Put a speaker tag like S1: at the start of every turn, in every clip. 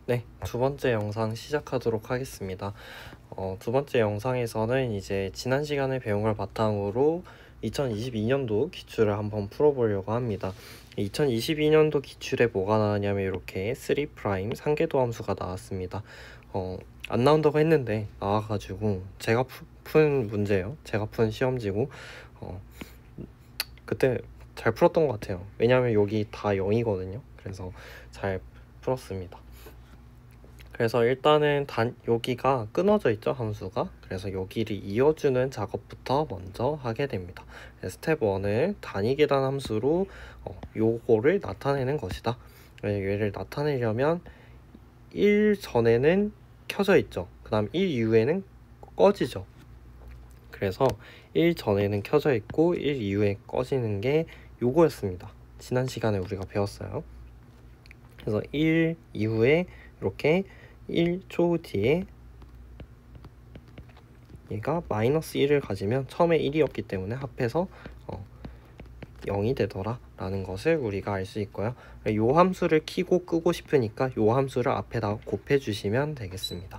S1: 네, 두 번째 영상 시작하도록 하겠습니다. 두 번째 영상에서는 이제 지난 시간에 배운 걸 바탕으로 2022년도 기출을 한번 풀어보려고 합니다. 2022년도 기출에 뭐가 나왔냐면 이렇게 3' 상계도 함수가 나왔습니다. 안 나온다고 했는데 나와가지고 제가 푼 문제예요. 제가 푼 시험지고 그때 잘 풀었던 것 같아요. 왜냐면 여기 다 0이거든요. 그래서 잘 풀었습니다. 그래서 일단은 여기가 끊어져 있죠, 함수가. 그래서 여기를 이어주는 작업부터 먼저 하게 됩니다. 스텝 1을 단위 계단 함수로 요거를 나타내는 것이다. 얘를 나타내려면 1 전에는 켜져 있죠. 그 다음 1 이후에는 꺼지죠. 그래서 1 전에는 켜져 있고 1 이후에 꺼지는 게 요거였습니다. 지난 시간에 우리가 배웠어요. 그래서 1 이후에 이렇게 1초 뒤에 얘가 마이너스 1을 가지면 처음에 1이었기 때문에 합해서 0이 되더라 라는 것을 우리가 알 수 있고요. 이 함수를 키고 끄고 싶으니까 이 함수를 앞에다가 곱해 주시면 되겠습니다.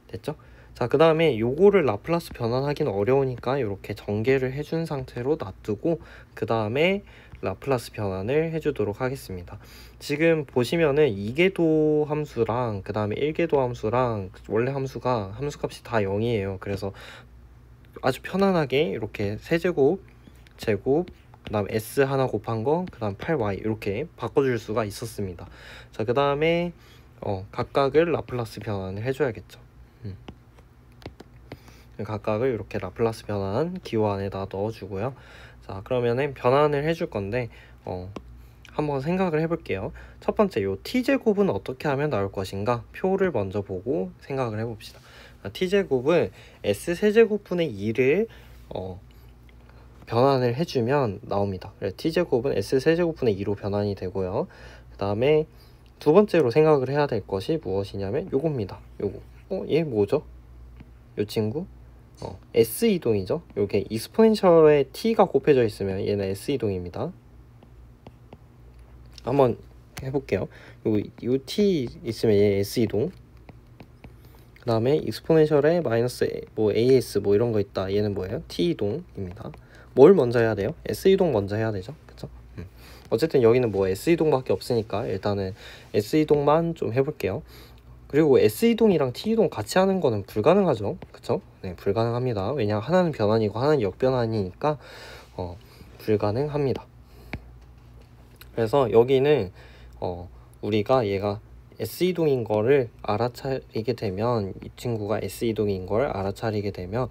S1: 됐죠? 자, 그 다음에 요거를 라플라스 변환하기는 어려우니까 이렇게 전개를 해준 상태로 놔두고 그 다음에 라플라스 변환을 해주도록 하겠습니다. 지금 보시면은 2궤도 함수랑 그 다음에 1궤도 함수랑 원래 함수가 함수값이 다 0이에요. 그래서 아주 편안하게 이렇게 세제곱, 제곱, 그 다음 s 하나 곱한 거, 그 다음 8y 이렇게 바꿔줄 수가 있었습니다. 자, 그 다음에 각각을 라플라스 변환을 해줘야겠죠. 각각을 이렇게 라플라스 변환 기호 안에다 넣어주고요. 자, 그러면은 변환을 해줄 건데 한번 생각을 해볼게요. 첫 번째, 요 t제곱은 어떻게 하면 나올 것인가? 표를 먼저 보고 생각을 해봅시다. t제곱은 s세제곱분의 2를 변환을 해주면 나옵니다. 그래서 t제곱은 s세제곱분의 2로 변환이 되고요. 그 다음에 두 번째로 생각을 해야 될 것이 무엇이냐면 요겁니다. 요거. 얘 뭐죠? 요 친구? S 이동이죠. 요게 익스포넨셜에 t가 곱해져 있으면 얘는 S 이동입니다. 한번 해볼게요. 요 t 있으면 얘 S 이동. 그 다음에 익스포넨셜에 마이너스 뭐 as 뭐 이런 거 있다. 얘는 뭐예요? t이동입니다. 뭘 먼저 해야 돼요? S이동 먼저 해야 되죠. 그쵸? 어쨌든 여기는 뭐 S이동밖에 없으니까 일단은 S이동만 좀 해볼게요. 그리고 S이동이랑 T이동 같이 하는 거는 불가능하죠. 그쵸? 네, 불가능합니다. 왜냐하면 하나는 변환이고 하나는 역변환이니까 불가능합니다. 그래서 여기는 우리가 얘가 S이동인 거를 알아차리게 되면 이 친구가 S이동인 걸 알아차리게 되면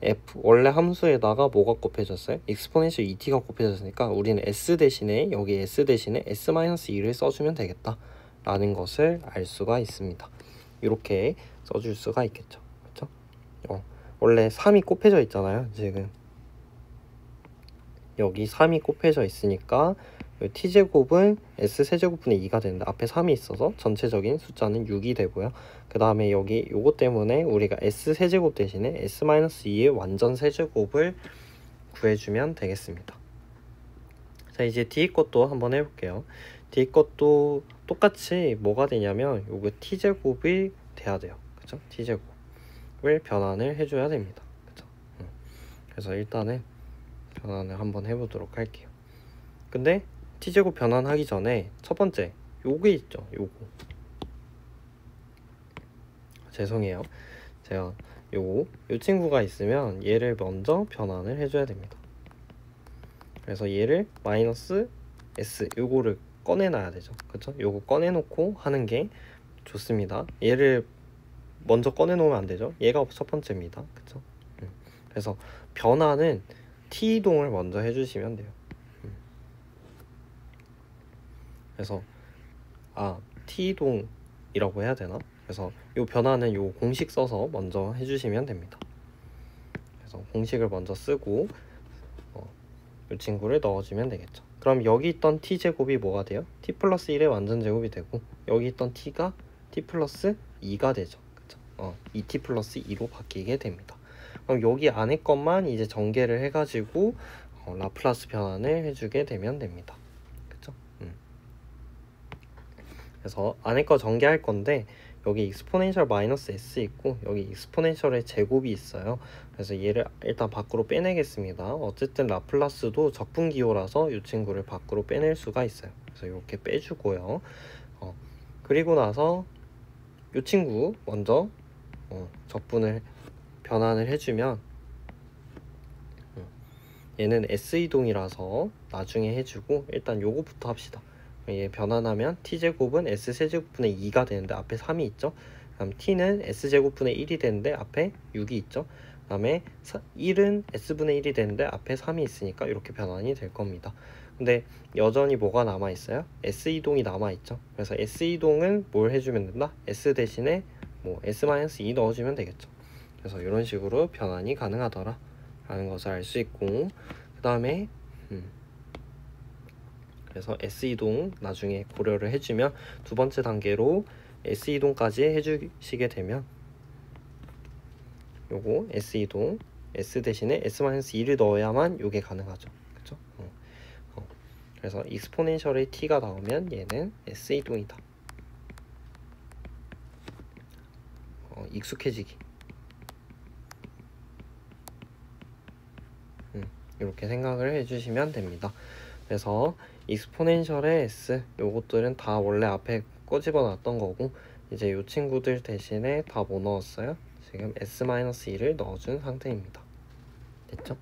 S1: F 원래 함수에다가 뭐가 곱해졌어요? 익스포넨셜 ET가 곱해졌으니까 우리는 S 대신에 여기 S 대신에 S-2를 써주면 되겠다 라는 것을 알 수가 있습니다. 이렇게 써줄 수가 있겠죠. 그렇죠? 원래 3이 곱해져 있잖아요. 지금 여기 3이 곱해져 있으니까 t제곱은 s세제곱분의 2가 되는데 앞에 3이 있어서 전체적인 숫자는 6이 되고요. 그 다음에 여기 요거 때문에 우리가 s세제곱 대신에 s-2의 완전 세제곱을 구해주면 되겠습니다. 자, 이제 뒤 것도 한번 해볼게요. 뒤 것도 똑같이 뭐가 되냐면 요거 t제곱이 돼야 돼요. 그쵸? t제곱을 변환을 해줘야 됩니다. 그쵸? 그래서 일단은 변환을 한번 해보도록 할게요. 근데 t제곱 변환하기 전에 첫 번째 요게 있죠. 요거 죄송해요. 제가 요 친구가 있으면 얘를 먼저 변환을 해줘야 됩니다. 그래서 얘를 마이너스 s 요거를 꺼내놔야 되죠. 그쵸? 요거 꺼내놓고 하는 게 좋습니다. 얘를 먼저 꺼내놓으면 안 되죠. 얘가 첫 번째입니다. 그쵸? 그래서 변환은 t이동을 먼저 해주시면 돼요. 그래서 t이동이라고 해야 되나? 그래서 이 변화는 요 공식 써서 먼저 해주시면 됩니다. 그래서 공식을 먼저 쓰고 이 친구를 넣어주면 되겠죠. 그럼 여기 있던 t제곱이 뭐가 돼요? t 플러스 1의 완전 제곱이 되고 여기 있던 t가 t 플러스 2가 되죠. 그쵸? 2t 플러스 2로 바뀌게 됩니다. 그럼 여기 안에 것만 이제 전개를 해가지고 라플라스 변환을 해주게 되면 됩니다. 그래서 안에 거 전개할 건데 여기 익스포넨셜 마이너스 s 있고 여기 익스포넨셜의 제곱이 있어요. 그래서 얘를 일단 밖으로 빼내겠습니다. 어쨌든 라플라스도 적분기호라서 이 친구를 밖으로 빼낼 수가 있어요. 그래서 이렇게 빼주고요. 그리고 나서 이 친구 먼저 적분을 변환을 해주면 얘는 S 이동이라서 나중에 해주고 일단 요거부터 합시다. 얘 변환하면 t제곱은 s세제곱분의 2가 되는데 앞에 3이 있죠. 그럼 t는 s제곱분의 1이 되는데 앞에 6이 있죠. 그 다음에 1은 s분의 1이 되는데 앞에 3이 있으니까 이렇게 변환이 될 겁니다. 근데 여전히 뭐가 남아있어요? S이동이 남아있죠. 그래서 S이동은 뭘 해주면 된다? S 대신에 뭐 S-2 넣어주면 되겠죠. 그래서 이런 식으로 변환이 가능하더라 라는 것을 알 수 있고, 그 다음에 그래서 S이동 나중에 고려를 해주면 두 번째 단계로 S이동까지 해주시게 되면 요거 S이동 S 대신에 S-2를 넣어야만 요게 가능하죠. 그쵸? 그래서 익스포넨셜의 t가 나오면 얘는 S이동이다. 익숙해지기. 이렇게 생각을 해주시면 됩니다. 그래서 익스포넨셜의 s 요것들은 다 원래 앞에 꼬집어 놨던 거고 이제 요 친구들 대신에 다 뭐 넣었어요? 지금 S-2를 넣어준 상태입니다. 됐죠?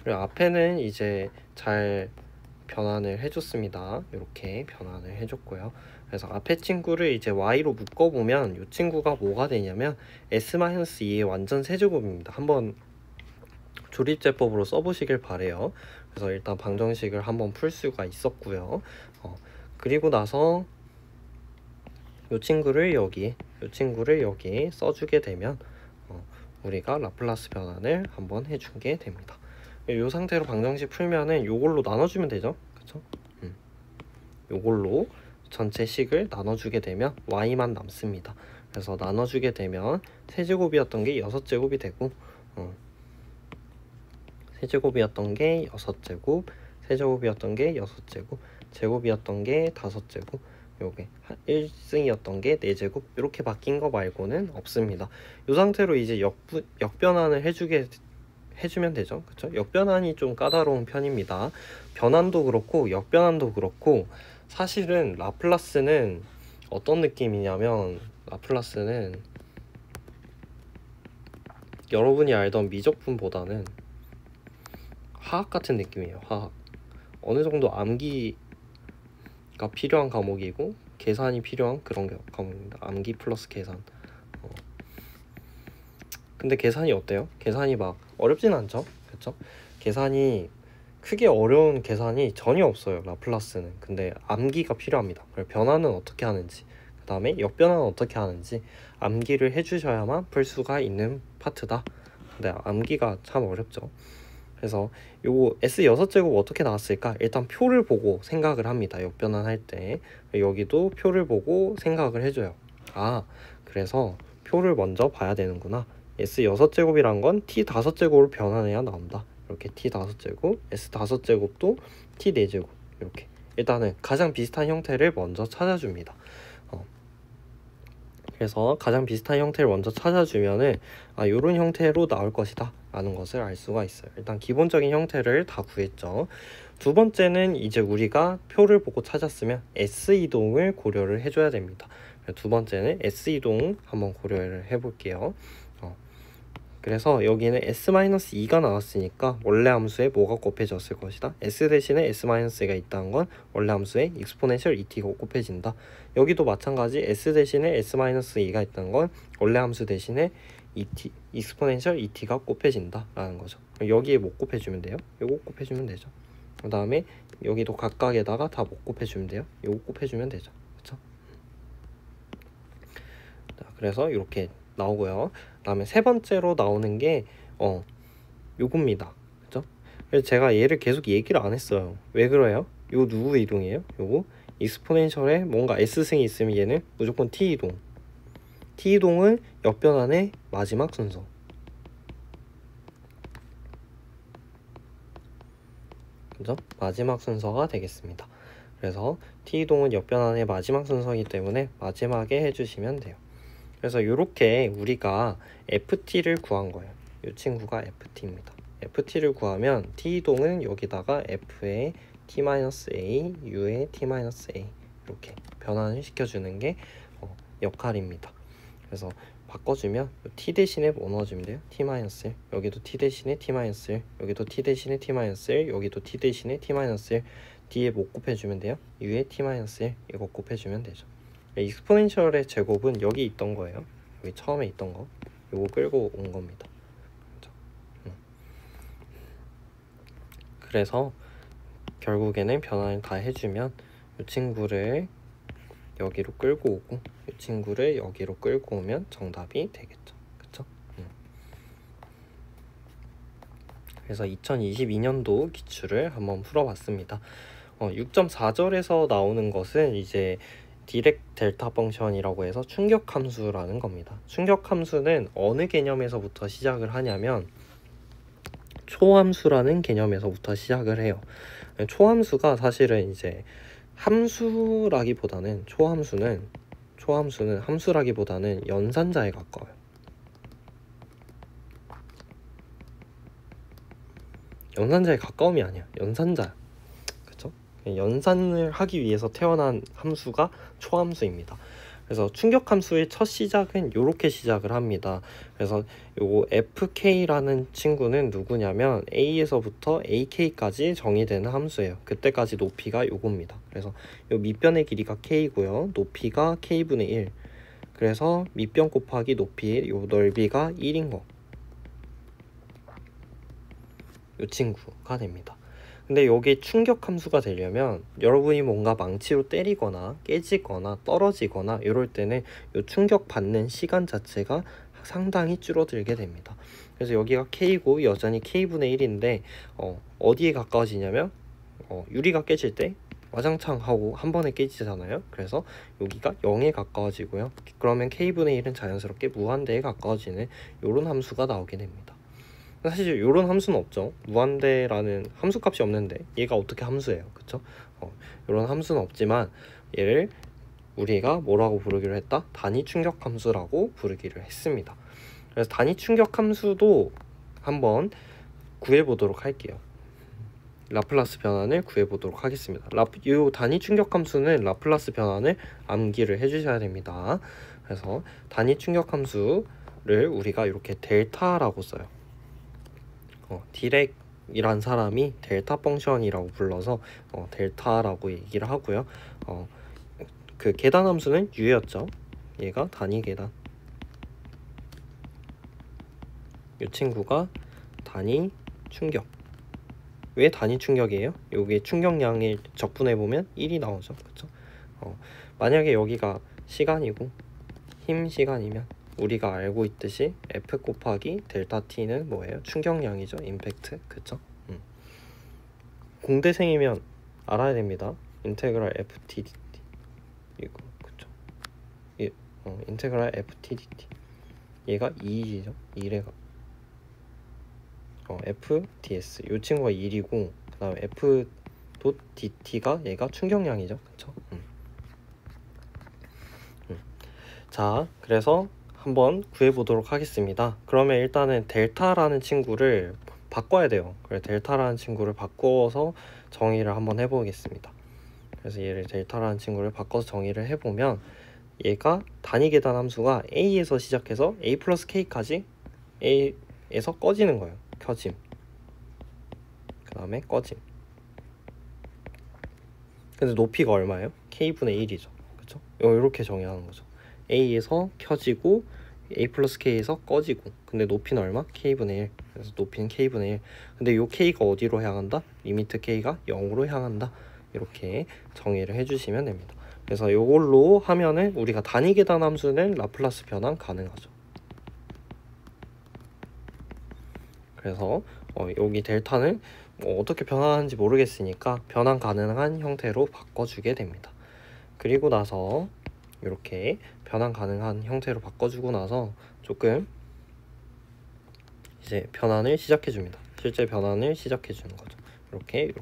S1: 그리고 앞에는 이제 잘 변환을 해줬습니다. 이렇게 변환을 해줬고요. 그래서 앞에 친구를 이제 y로 묶어보면 이 친구가 뭐가 되냐면 S-2의 완전 세제곱입니다. 한번 조립제법으로 써보시길 바래요. 그래서 일단 방정식을 한번 풀 수가 있었고요. 그리고 나서 이 친구를 여기 써주게 되면 우리가 라플라스 변환을 한번 해주게 됩니다. 이 상태로 방정식 풀면은 요걸로 나눠주면 되죠. 그쵸? 요걸로 전체 식을 나눠주게 되면 y만 남습니다. 그래서 나눠주게 되면 세제곱이었던 게 6제곱이 되고 세제곱이었던 게 6제곱, 세제곱이었던 게 6제곱, 제곱이었던 게 5제곱, 요게 1승이었던 게 4제곱 이렇게 바뀐 거 말고는 없습니다. 이 상태로 이제 역변환을 해주면 되죠. 그쵸? 역변환이 좀 까다로운 편입니다. 변환도 그렇고 역변환도 그렇고 사실은 라플라스는 어떤 느낌이냐면 라플라스는 여러분이 알던 미적분보다는 화학 같은 느낌이에요. 화학. 어느 정도 암기가 필요한 과목이고 계산이 필요한 그런 과목입니다. 암기 플러스 계산. 근데 계산이 어때요? 계산이 막 어렵진 않죠? 그쵸? 계산이 크게 어려운 계산이 전혀 없어요. 라플라스는. 근데 암기가 필요합니다. 변화는 어떻게 하는지, 그 다음에 역변화는 어떻게 하는지 암기를 해주셔야만 풀 수가 있는 파트다. 근데 암기가 참 어렵죠. 그래서 요거 S6제곱 어떻게 나왔을까? 일단 표를 보고 생각을 합니다. 역변환할 때 여기도 표를 보고 생각을 해줘요. 그래서 표를 먼저 봐야 되는구나. S6제곱이란 건 T5제곱으로 변환해야 나온다. 이렇게 T5제곱, S5제곱도 T4제곱 이렇게 일단은 가장 비슷한 형태를 먼저 찾아줍니다. 그래서 가장 비슷한 형태를 먼저 찾아주면은 요런 형태로 나올 것이다 라는 것을 알 수가 있어요. 일단 기본적인 형태를 다 구했죠. 두 번째는 이제 우리가 표를 보고 찾았으면 S이동을 고려를 해줘야 됩니다. 두 번째는 S이동 한번 고려를 해볼게요. 그래서 여기는 S-2가 나왔으니까 원래 함수에 뭐가 곱해졌을 것이다. S 대신에 S-가 있다는 건 원래 함수에 익스포넨셜 ET가 곱해진다. 여기도 마찬가지 S 대신에 S-2가 있다는 건 원래 함수 대신에 ET, 익스포넨셜 ET가 곱해진다 라는 거죠. 여기에 못 곱해주면 돼요. 요거 곱해주면 되죠. 그 다음에 여기도 각각에다가 다 못 곱해주면 돼요. 요거 곱해주면 되죠. 그쵸? 자, 그래서 이렇게 나오고요. 그 다음에 세 번째로 나오는 게 요겁니다. 그죠? 그래서 제가 얘를 계속 얘기를 안 했어요. 왜 그래요? 요 누구 이동이에요? 요거 익스포넨셜에 뭔가 S승이 있으면 얘는 무조건 T이동. T이동은 역변환의 마지막 순서. 그죠? 마지막 순서가 되겠습니다. 그래서 t이동은 역변환의 마지막 순서이기 때문에 마지막에 해주시면 돼요. 그래서 이렇게 우리가 ft를 구한 거예요. 이 친구가 ft입니다. ft를 구하면 t이동은 여기다가 f의 t-a, u의 t-a 이렇게 변환을 시켜주는 게 역할입니다. 그래서 바꿔주면 t 대신에 뭐 넣어주면 돼요? t-1, 여기도 t 대신에 t-1, 여기도 t 대신에 t-1, 여기도 t 대신에 t-1, 뒤에 뭐 곱해주면 돼요? u의 t-1 이거 곱해주면 되죠. 익스포넨셜의 제곱은 여기 있던 거예요. 여기 처음에 있던 거 이거 끌고 온 겁니다. 그래서 결국에는 변환을 다 해주면 이 친구를 여기로 끌고 오고 이 친구를 여기로 끌고 오면 정답이 되겠죠. 그쵸? 그래서 2022년도 기출을 한번 풀어봤습니다. 6.4절에서 나오는 것은 이제 디렉 델타 펑션이라고 해서 충격 함수라는 겁니다. 충격 함수는 어느 개념에서부터 시작을 하냐면 초함수라는 개념에서부터 시작을 해요. 초함수가 사실은 이제 함수라기보다는 초함수는 함수라기보다는 연산자에 가까워요. 연산자에 가까움이 아니야. 연산자. 그쵸? 연산을 하기 위해서 태어난 함수가 초함수입니다. 그래서 충격함수의 첫 시작은 이렇게 시작을 합니다. 그래서 요거 fk라는 친구는 누구냐면 a에서부터 ak까지 정의되는 함수예요. 그때까지 높이가 요겁니다. 그래서 요 밑변의 길이가 k고요. 높이가 k분의 1. 그래서 밑변 곱하기 높이 요 넓이가 1인 거. 요 친구가 됩니다. 근데 여기 충격 함수가 되려면 여러분이 뭔가 망치로 때리거나 깨지거나 떨어지거나 이럴 때는 이 충격 받는 시간 자체가 상당히 줄어들게 됩니다. 그래서 여기가 K고 여전히 K분의 1인데 어디에 가까워지냐면 유리가 깨질 때 와장창 하고 한 번에 깨지잖아요. 그래서 여기가 0에 가까워지고요. 그러면 K분의 1은 자연스럽게 무한대에 가까워지는 이런 함수가 나오게 됩니다. 사실 이런 함수는 없죠. 무한대라는 함수값이 없는데 얘가 어떻게 함수예요, 그쵸? 이런 함수는 없지만 얘를 우리가 뭐라고 부르기로 했다? 단위 충격 함수라고 부르기를 했습니다. 그래서 단위 충격 함수도 한번 구해보도록 할게요. 라플라스 변환을 구해보도록 하겠습니다. 이 단위 충격 함수는 라플라스 변환을 암기를 해주셔야 됩니다. 그래서 단위 충격 함수를 우리가 이렇게 델타라고 써요. 디렉이란 사람이 델타 펑션이라고 불러서 델타라고 얘기를 하고요. 그 계단 함수는 u였죠. 얘가 단위 계단. 이 친구가 단위 충격. 왜 단위 충격이에요? 여기 충격량을 적분해 보면 1이 나오죠. 그쵸? 만약에 여기가 시간이고 힘 시간이면 우리가 알고 있듯이 F 곱하기 델타 T는 뭐예요? 충격량이죠. 임팩트. 그쵸? 공대생이면 알아야 됩니다. 인테그랄 FTDT. 이거 그쵸? 인테그랄 FTDT. 얘가 2이죠. 1에 FDS. 이 친구가 1이고 그 다음에 F.DT가 얘가 충격량이죠. 그쵸? 자, 그래서 한번 구해보도록 하겠습니다. 그러면 일단은 델타라는 친구를 바꿔야 돼요. 그래서 델타라는 친구를 바꿔서 정의를 한번 해보겠습니다. 그래서 얘를 델타라는 친구를 바꿔서 정의를 해보면 얘가 단위 계단 함수가 a에서 시작해서 a 플러스 k까지 a에서 꺼지는 거예요. 켜짐. 그 다음에 꺼짐. 근데 높이가 얼마예요? k분의 1이죠. 그쵸? 이렇게 정의하는 거죠. a에서 켜지고 a 플러스 k에서 꺼지고 근데 높이는 얼마? k분의 1. 그래서 높이는 k분의 1. 근데 요 k가 어디로 향한다? 리미트 k가 0으로 향한다. 이렇게 정의를 해주시면 됩니다. 그래서 요걸로 하면은 우리가 단위 계단 함수는 라플라스 변환 가능하죠. 그래서 여기 델타는 어떻게 변환하는지 모르겠으니까 변환 가능한 형태로 바꿔주게 됩니다. 그리고 나서 이렇게 변환 가능한 형태로 바꿔주고 나서 조금 이제 변환을 시작해 줍니다. 실제 변환을 시작해 주는 거죠. 이렇게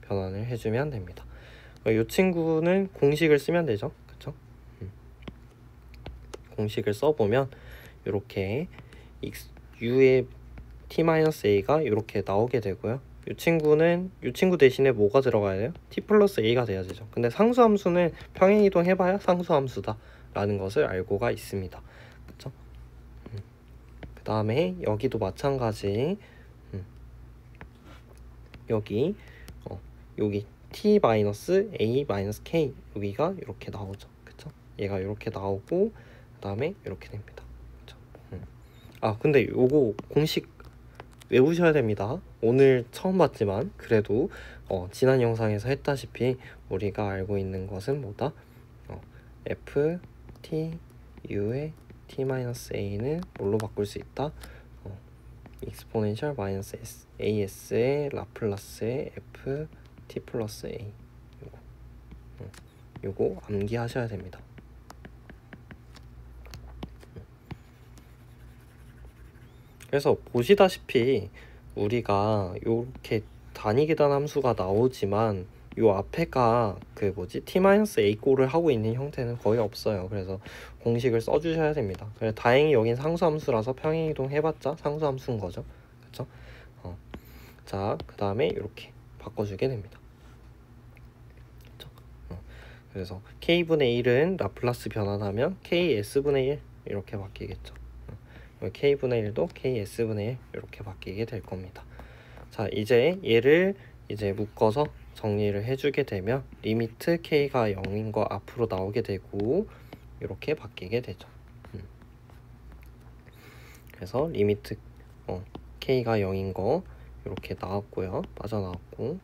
S1: 변환을 해주면 됩니다. 이 친구는 공식을 쓰면 되죠. 그쵸? 공식을 써보면 이렇게 u의 t-a가 이렇게 나오게 되고요. 이 친구 대신에 뭐가 들어가야 돼요? t 플러스 a가 돼야 되죠. 근데 상수함수는 평행이동 해봐야 상수함수다 라는 것을 알고가 있습니다. 그쵸? 그 다음에 여기도 마찬가지. 여기 t-a-k 여기가 이렇게 나오죠. 그쵸? 얘가 이렇게 나오고 그 다음에 이렇게 됩니다. 그쵸? 아 근데 요거 공식 외우셔야 됩니다. 오늘 처음 봤지만 그래도 지난 영상에서 했다시피 우리가 알고 있는 것은 뭐다? f t u의 t-a는 뭘로 바꿀 수 있다? exponential 마이너스 as의 라플라스의 f t 플러스 a 요거 암기하셔야 됩니다. 그래서 보시다시피 우리가 이렇게 단위계단 함수가 나오지만 요 앞에가 그 뭐지 t-a 꼴을 하고 있는 형태는 거의 없어요. 그래서 공식을 써주셔야 됩니다. 그래서 다행히 여긴 상수함수라서 평행이동 해봤자 상수함수인 거죠. 그쵸? 자, 그 다음에 이렇게 바꿔주게 됩니다. 그쵸? 그래서 k분의 1은 라플라스 변환하면 ks분의 1 이렇게 바뀌겠죠. k분의 1도 ks분의 1 이렇게 바뀌게 될 겁니다. 자, 이제 얘를 이제 묶어서 정리를 해주게 되면 리미트 k가 0인 거 앞으로 나오게 되고 이렇게 바뀌게 되죠. 그래서 리미트 k가 0인 거 이렇게 나왔고요. 빠져나왔고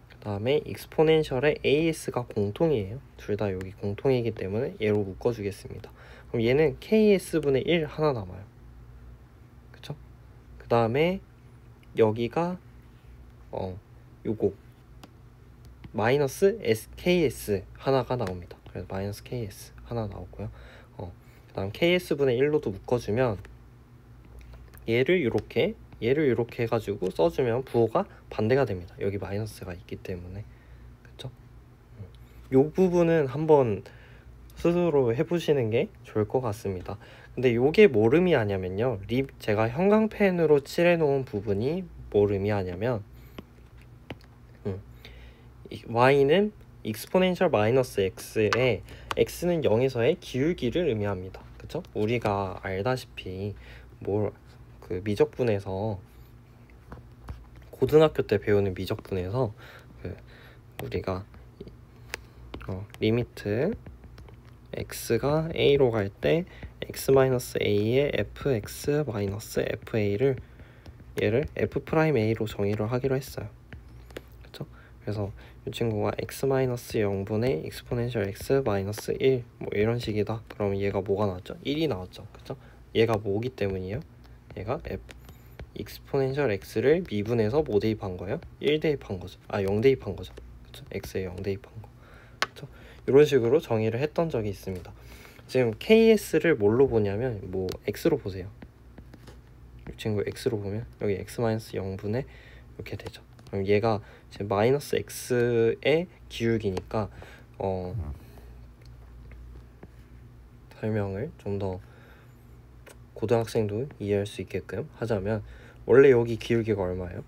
S1: 그 다음에 익스포넨셜의 as가 공통이에요. 둘 다 여기 공통이기 때문에 얘로 묶어주겠습니다. 그럼 얘는 ks분의 1 하나 남아요. 그쵸? 그 다음에 여기가 요거 마이너스 ks 하나가 나옵니다. 그래서 마이너스 ks 하나 나오고요. 그 다음 ks분의 1로도 묶어주면 얘를 이렇게 해가지고 써주면 부호가 반대가 됩니다. 여기 마이너스가 있기 때문에. 그쵸? 요 부분은 한번 스스로 해보시는 게 좋을 것 같습니다. 근데 요게 뭘 의미하냐면요, 제가 형광펜으로 칠해놓은 부분이 뭘 의미하냐면 y는 exponential 마이너스 x에 x는 0에서의 기울기를 의미합니다. 그쵸? 우리가 알다시피 그 미적분에서 고등학교 때 배우는 미적분에서 우리가 리미트 x가 a로 갈 때 x-a의 fx-fa를 얘를 f'a로 정의를 하기로 했어요. 그쵸? 그래서 이 친구가 x-0분의 exponential x-1 뭐 이런 식이다. 그러면 얘가 뭐가 나왔죠? 1이 나왔죠. 그쵸? 얘가 뭐기 때문이에요? 얘가 exponential x를 미분해서 뭐 대입한 거예요? 1 대입한 거죠. 0 대입한 거죠. 그쵸? x에 0 대입한 거. 그쵸? 이런 식으로 정의를 했던 적이 있습니다. 지금 ks를 뭘로 보냐면 x로 보세요. 이 친구 x로 보면 여기 x-0분의 이렇게 되죠. 그럼 얘가 지금 마이너스 x의 기울기니까 설명을 좀 더 고등학생도 이해할 수 있게끔 하자면 원래 여기 기울기가 얼마예요?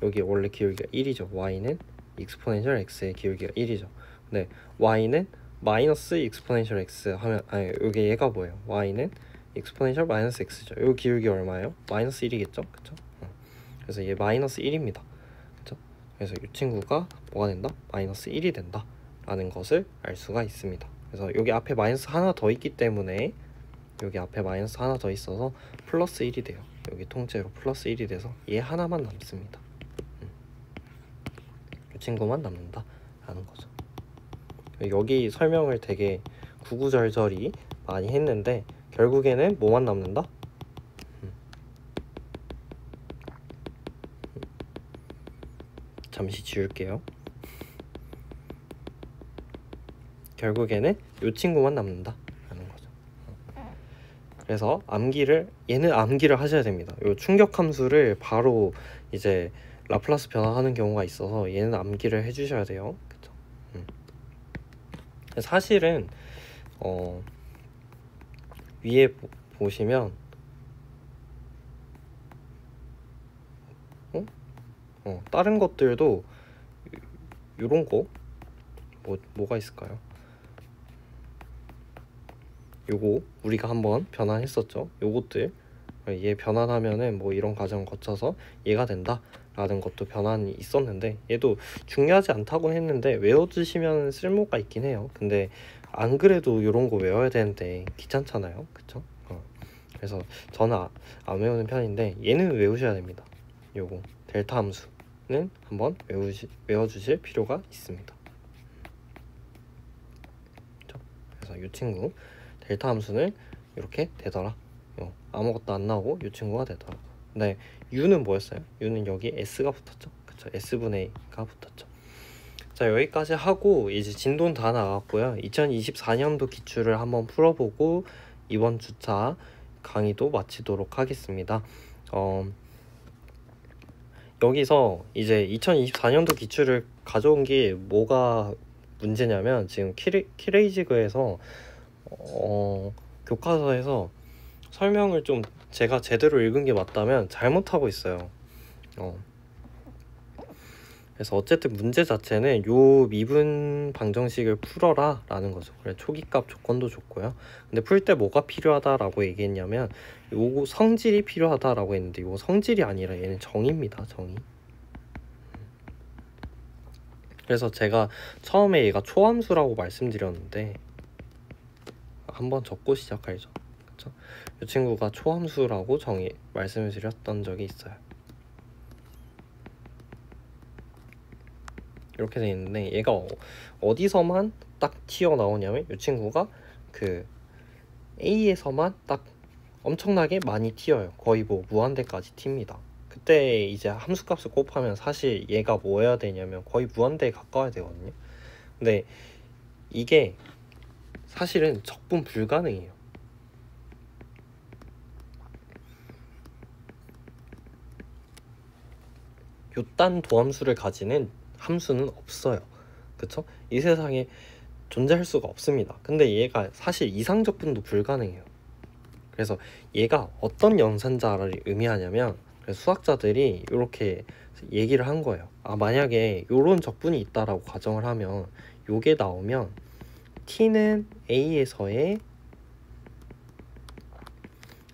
S1: 여기 원래 기울기가 1이죠. y는 exponential x의 기울기가 1이죠. 근데 y는 마이너스 exponential x 하면 여기 얘가 뭐예요? y는 exponential 마이너스 x죠. 요 기울기 얼마예요? 마이너스 1이겠죠? 그쵸? 그래서 얘 마이너스 1입니다. 그쵸? 그래서 이 친구가 뭐가 된다? 마이너스 1이 된다 라는 것을 알 수가 있습니다. 그래서 여기 앞에 마이너스 하나 더 있기 때문에 여기 앞에 마이너스 하나 더 있어서 플러스 1이 돼요. 여기 통째로 플러스 1이 돼서 얘 하나만 남습니다. 이 친구만 남는다 라는 거죠. 여기 설명을 되게 구구절절히 많이 했는데 결국에는 뭐만 남는다? 잠시 지울게요. 결국에는 이 친구만 남는다 라는 거죠. 그래서 얘는 암기를 하셔야 됩니다. 이 충격함수를 바로 이제 라플라스 변화하는 경우가 있어서 얘는 암기를 해주셔야 돼요. 그쵸? 사실은 위에 보시면 다른 것들도 요런 거 뭐가 있을까요? 요거 우리가 한번 변환했었죠. 요것들 얘 변환하면은 뭐 이런 과정을 거쳐서 얘가 된다 라는 것도 변환이 있었는데 얘도 중요하지 않다고 했는데 외워두시면 쓸모가 있긴 해요. 근데 안 그래도 요런 거 외워야 되는데 귀찮잖아요. 그쵸? 그래서 저는 안 외우는 편인데 얘는 외우셔야 됩니다. 요거 델타 함수는 한번 외워주실 필요가 있습니다. 그래서 이 친구 델타 함수는 이렇게 되더라. 아무것도 안 나오고 이 친구가 되더라. 근데 u는 뭐였어요? u는 여기 s가 붙었죠. 그쵸? s분의 a가 붙었죠. 자, 여기까지 하고 이제 진도는 다 나왔고요. 2024년도 기출을 한번 풀어보고 이번 주차 강의도 마치도록 하겠습니다. 여기서 이제 2024년도 기출을 가져온 게 뭐가 문제냐면 지금 키레이지그에서 교과서에서 설명을 좀 제가 제대로 읽은 게 맞다면 잘못하고 있어요. 그래서 어쨌든 문제 자체는 요 미분 방정식을 풀어라 라는 거죠. 그래 초기값 조건도 좋고요. 근데 풀 때 뭐가 필요하다라고 얘기했냐면 요거 성질이 필요하다라고 했는데 요거 성질이 아니라 얘는 정의입니다. 정의. 그래서 제가 처음에 얘가 초함수라고 말씀드렸는데 한번 적고 시작하죠. 그쵸? 이 친구가 초함수라고 말씀을 드렸던 적이 있어요. 이렇게 돼 있는데 얘가 어디서만 딱 튀어나오냐면 이 친구가 그 A에서만 딱 엄청나게 많이 튀어요. 거의 뭐 무한대까지 튑니다. 그때 이제 함수값을 곱하면 사실 얘가 뭐 해야 되냐면 거의 무한대에 가까워야 되거든요. 근데 이게 사실은 적분 불가능해요. 요딴 도함수를 가지는 함수는 없어요. 그쵸? 이 세상에 존재할 수가 없습니다. 근데 얘가 사실 이상적분도 불가능해요. 그래서 얘가 어떤 연산자를 의미하냐면 수학자들이 이렇게 얘기를 한 거예요. 만약에 요런 적분이 있다라고 가정을 하면 요게 나오면 t는 a에서의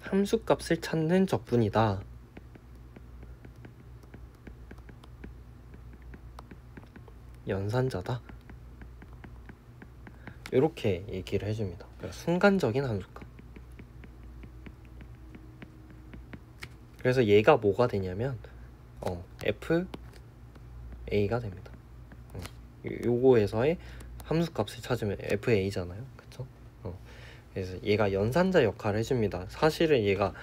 S1: 함수값을 찾는 적분이다. 연산자다. 이렇게 얘기를 해줍니다. 순간적인 함수값. 그래서 얘가 뭐가 되냐면 FA가 됩니다. 요거에서의 함수값을 찾으면 FA잖아요. 그쵸? 그래서 얘가 연산자 역할을 해줍니다. 사실은 얘가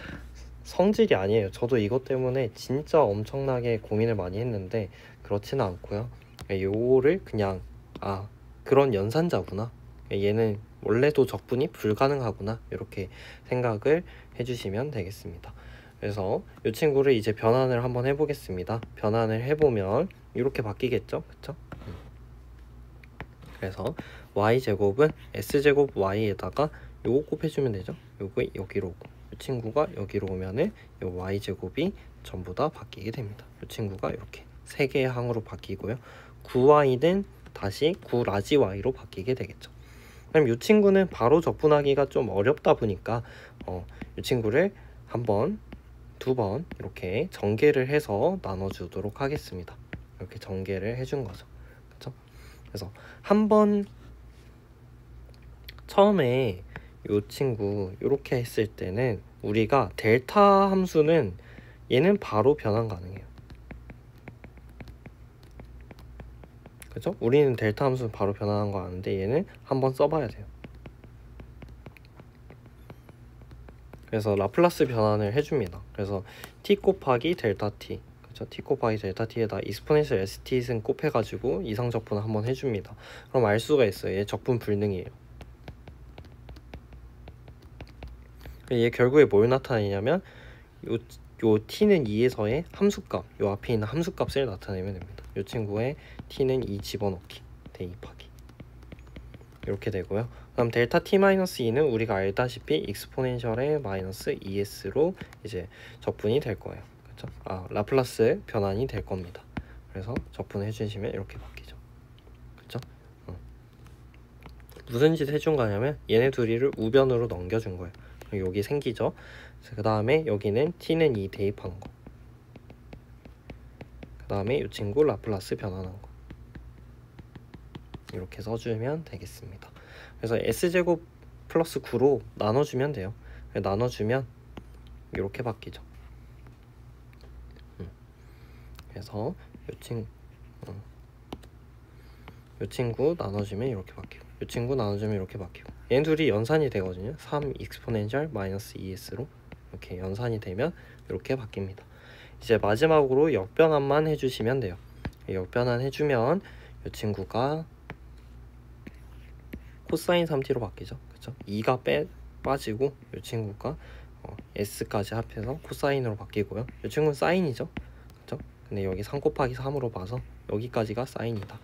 S1: 성질이 아니에요. 저도 이것 때문에 진짜 엄청나게 고민을 많이 했는데 그렇지는 않고요. 요거를 그냥 그런 연산자구나. 얘는 원래도 적분이 불가능하구나. 이렇게 생각을 해주시면 되겠습니다. 그래서 이 친구를 이제 변환을 한번 해보겠습니다. 변환을 해보면 이렇게 바뀌겠죠? 그쵸? 그래서 y제곱은 s제곱 y에다가 요거 곱해주면 되죠? 요거 여기로 오고 이 친구가 여기로 오면은 요 y제곱이 전부 다 바뀌게 됩니다. 이 친구가 이렇게 세 개의 항으로 바뀌고요. 9y는 다시 9라지 y로 바뀌게 되겠죠. 그럼 이 친구는 바로 적분하기가 좀 어렵다 보니까 이 친구를 한번 두 번 이렇게 전개를 해서 나눠주도록 하겠습니다. 이렇게 전개를 해준 거죠. 그렇죠? 그래서 한번 처음에 이 친구 이렇게 했을 때는 우리가 델타 함수는 얘는 바로 변환 가능해요. 그죠? 우리는 델타 함수는 바로 변환한 거 아는데 얘는 한번 써봐야 돼요. 그래서 라플라스 변환을 해줍니다. 그래서 t 곱하기 델타 t, 그렇죠? t 곱하기 델타 t에다 익스포넨셜 st은 곱해가지고 이상적분을 한번 해줍니다. 그럼 알 수가 있어요. 얘 적분 불능이에요. 얘 결국에 뭘 나타내냐면 요 요 t는 2에서의 함수값, 요 앞에 있는 함수값을 나타내면 됩니다. 요 친구의 t는 2 집어넣기, 대입하기 이렇게 되고요. 그럼 델타 t-2는 우리가 알다시피 익스포넨셜의 마이너스 2s로 이제 적분이 될 거예요. 그렇죠? 라플라스 변환이 될 겁니다. 그래서 적분해 주시면 이렇게 바뀌죠. 그렇죠? 무슨 짓 해준 거냐면 얘네 둘이를 우변으로 넘겨준 거예요. 여기 생기죠. 그 다음에 여기는 t는 2 대입한 거. 그 다음에 이 친구 라플라스 변환한 거. 이렇게 써주면 되겠습니다. 그래서 s제곱 플러스 9로 나눠주면 돼요. 나눠주면 이렇게 바뀌죠. 그래서 이 친구 나눠주면 이렇게 바뀌고 이 친구 나눠주면 이렇게 바뀌고 얘네 둘이 연산이 되거든요. 3 익스포넨셜 마이너스 2s로 이렇게 연산이 되면 이렇게 바뀝니다. 이제 마지막으로 역변환만 해주시면 돼요. 역변환 해주면 이 친구가 코사인 3t로 바뀌죠. 그쵸? 2가 빠지고 이 친구가 s까지 합해서 코사인으로 바뀌고요. 이 친구는 사인이죠. 그쵸? 근데 여기 3 곱하기 3으로 봐서 여기까지가 사인이다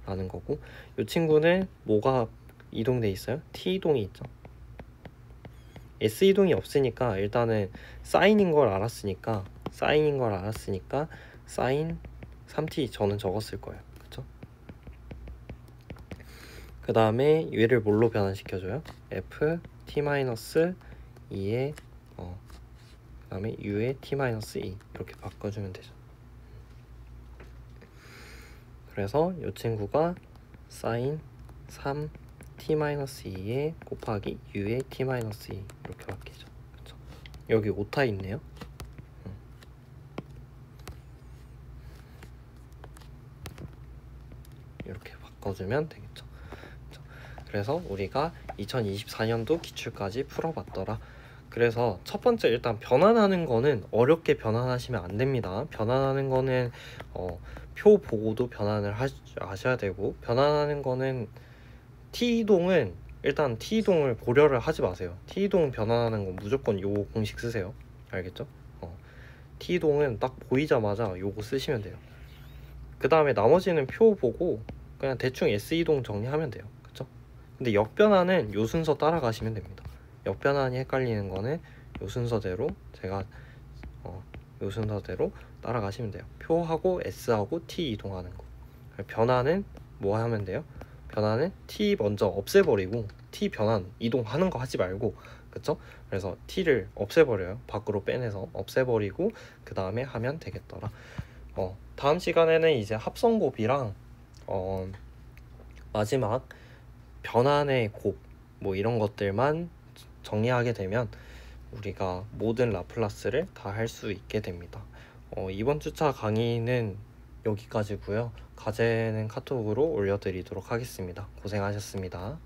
S1: 라는 거고, 이 친구는 뭐가 이동돼 있어요? t 이동이 있죠. s 이동이 없으니까 일단은 사인인 걸 알았으니까 사인 3t 저는 적었을 거예요. 그쵸? 그 다음에 얘를 뭘로 변환시켜줘요? f t-2의 그 다음에 u의 t-2 이렇게 바꿔주면 되죠. 그래서 이 친구가 사인 3 t-2에 곱하기 u의 t-2 이렇게 바뀌죠. 그쵸? 여기 오타 있네요. 이렇게 바꿔주면 되겠죠. 그래서 우리가 2024년도 기출까지 풀어봤더라. 그래서 첫 번째 일단 변환하는 거는 어렵게 변환하시면 안 됩니다. 변환하는 거는 표 보고도 변환을 하셔야 되고, 변환하는 거는 t이동은 일단 t이동을 고려를 하지 마세요. t이동 변환하는 건 무조건 요 공식 쓰세요. 알겠죠? t이동은 딱 보이자마자 요거 쓰시면 돼요. 그 다음에 나머지는 표 보고 그냥 대충 s이동 정리하면 돼요. 그쵸? 근데 역변환은 요 순서 따라가시면 됩니다. 역변환이 헷갈리는 거는 요 순서대로 제가 요 순서대로 따라가시면 돼요. 표하고 s하고 t 이동하는 거. 변환은 뭐 하면 돼요? 변환은 t 먼저 없애버리고 t 변환 이동하는 거 하지 말고, 그쵸? 그래서 t를 없애버려요. 밖으로 빼내서 없애버리고 그 다음에 하면 되겠더라. 다음 시간에는 이제 합성곱이랑 마지막 변환의 곱 뭐 이런 것들만 정리하게 되면 우리가 모든 라플라스를 다 할 수 있게 됩니다. 이번 주차 강의는 여기까지고요. 과제는 카톡으로 올려드리도록 하겠습니다. 고생하셨습니다.